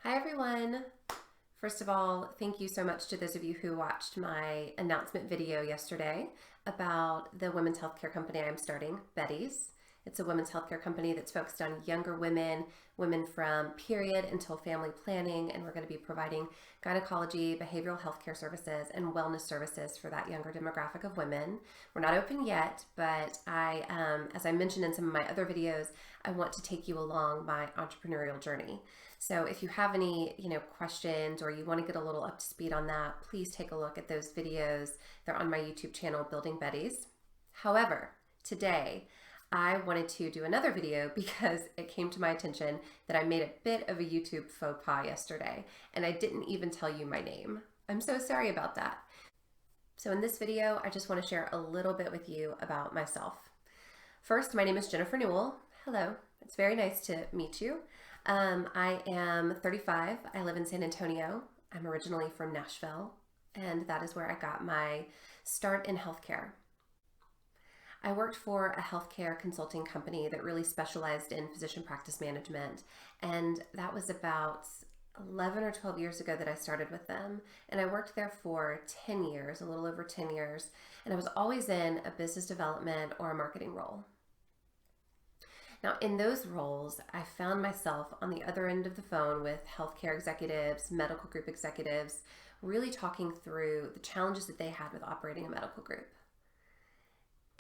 Hi everyone. First of all, thank you so much to those of you who watched my announcement video yesterday about the women's healthcare company I'm starting, Betty's. It's a women's healthcare company that's focused on younger women, women from period until family planning, and we're going to be providing gynecology, behavioral healthcare services, and wellness services for that younger demographic of women. We're not open yet, but as I mentioned in some of my other videos, I want to take you along my entrepreneurial journey. So if you have any, questions or you want to get a little up to speed on that, please take a look at those videos. They're on my YouTube channel, Building Betty's. However, today I wanted to do another video because it came to my attention that I made a bit of a YouTube faux pas yesterday and I didn't even tell you my name. I'm so sorry about that. So in this video, I just want to share a little bit with you about myself. First, my name is Jennifer Newell. Hello, it's very nice to meet you. I am 35. I live in San Antonio. I'm originally from Nashville, and that is where I got my start in healthcare. I worked for a healthcare consulting company that really specialized in physician practice management, and that was about 11 or 12 years ago that I started with them, and I worked there for 10 years, a little over 10 years, and I was always in a business development or a marketing role. Now, in those roles, I found myself on the other end of the phone with healthcare executives, medical group executives, really talking through the challenges that they had with operating a medical group.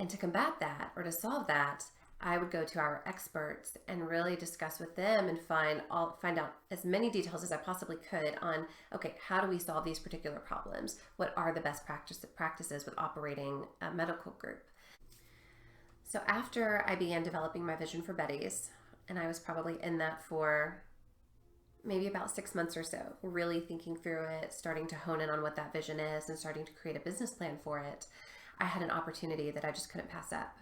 And to combat that, or to solve that, I would go to our experts and really discuss with them and find out as many details as I possibly could on, okay, how do we solve these particular problems? What are the best practices with operating a medical group? So after I began developing my vision for Betty's, and I was probably in that for maybe about 6 months or so, really thinking through it, starting to hone in on what that vision is and starting to create a business plan for it, I had an opportunity that I just couldn't pass up.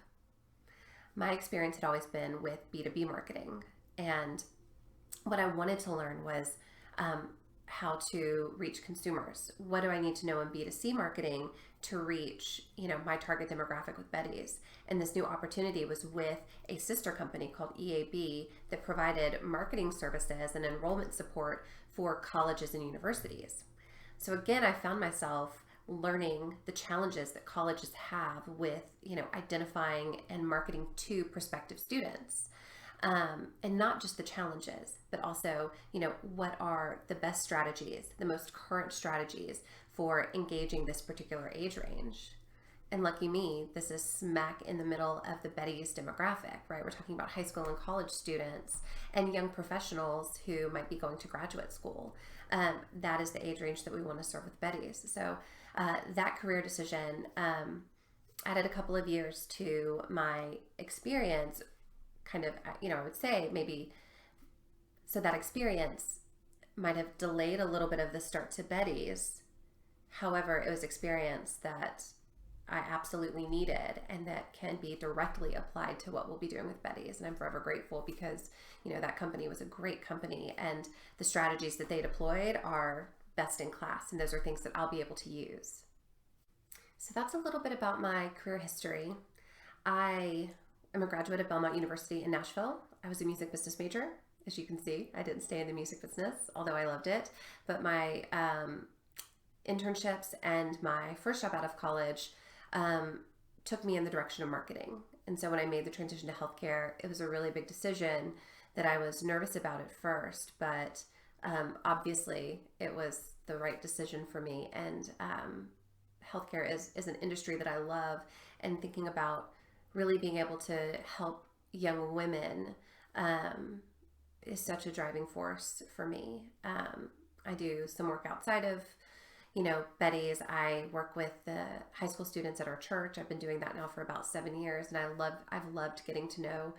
My experience had always been with B2B marketing, and what I wanted to learn was how to reach consumers. What do I need to know in B2C marketing to reach, my target demographic with Betty's? And this new opportunity was with a sister company called EAB that provided marketing services and enrollment support for colleges and universities. So again, I found myself learning the challenges that colleges have with, identifying and marketing to prospective students. And not just the challenges, but also, what are the best strategies, the most current strategies for engaging this particular age range. And lucky me, this is smack in the middle of the Betty's demographic, right? We're talking about high school and college students and young professionals who might be going to graduate school. That is the age range that we want to serve with Betty's. So that career decision added a couple of years to my experience, kind of, I would say maybe, so that experience might have delayed a little bit of the start to Betty's. However, it was experience that I absolutely needed and that can be directly applied to what we'll be doing with Betty's. And I'm forever grateful because, that company was a great company and the strategies that they deployed are best in class. And those are things that I'll be able to use. So that's a little bit about my career history. I'm a graduate of Belmont University in Nashville. I was a music business major. As you can see, I didn't stay in the music business, although I loved it. But my internships and my first job out of college took me in the direction of marketing. And so when I made the transition to healthcare, it was a really big decision that I was nervous about at first, but obviously it was the right decision for me. And healthcare is an industry that I love, and thinking about really being able to help young women is such a driving force for me. I do some work outside of, Betty's. I work with the high school students at our church. I've been doing that now for about 7 years, and I've loved getting to know,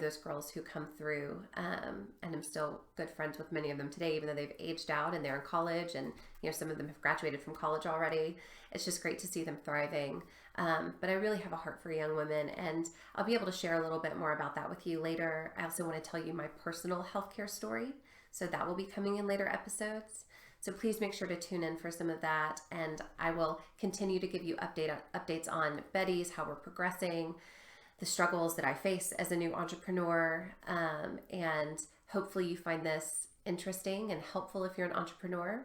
those girls who come through, and I'm still good friends with many of them today, even though they've aged out and they're in college, and some of them have graduated from college already. It's just great to see them thriving. But I really have a heart for young women, and I'll be able to share a little bit more about that with you later. I also want to tell you my personal healthcare story, so that will be coming in later episodes. So please make sure to tune in for some of that, and I will continue to give you updates on Betty's, how we're progressing, the struggles that I face as a new entrepreneur, and hopefully you find this interesting and helpful if you're an entrepreneur.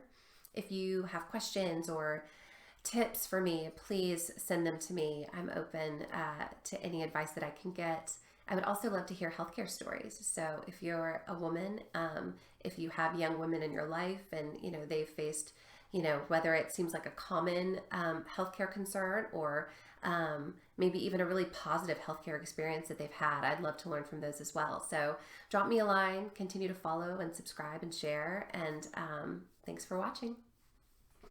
If you have questions or tips for me, please send them to me. I'm open to any advice that I can get. I would also love to hear healthcare stories. So if you're a woman, if you have young women in your life and, they've faced, whether it seems like a common healthcare concern or maybe even a really positive healthcare experience that they've had, I'd love to learn from those as well. So drop me a line, continue to follow and subscribe and share. And thanks for watching.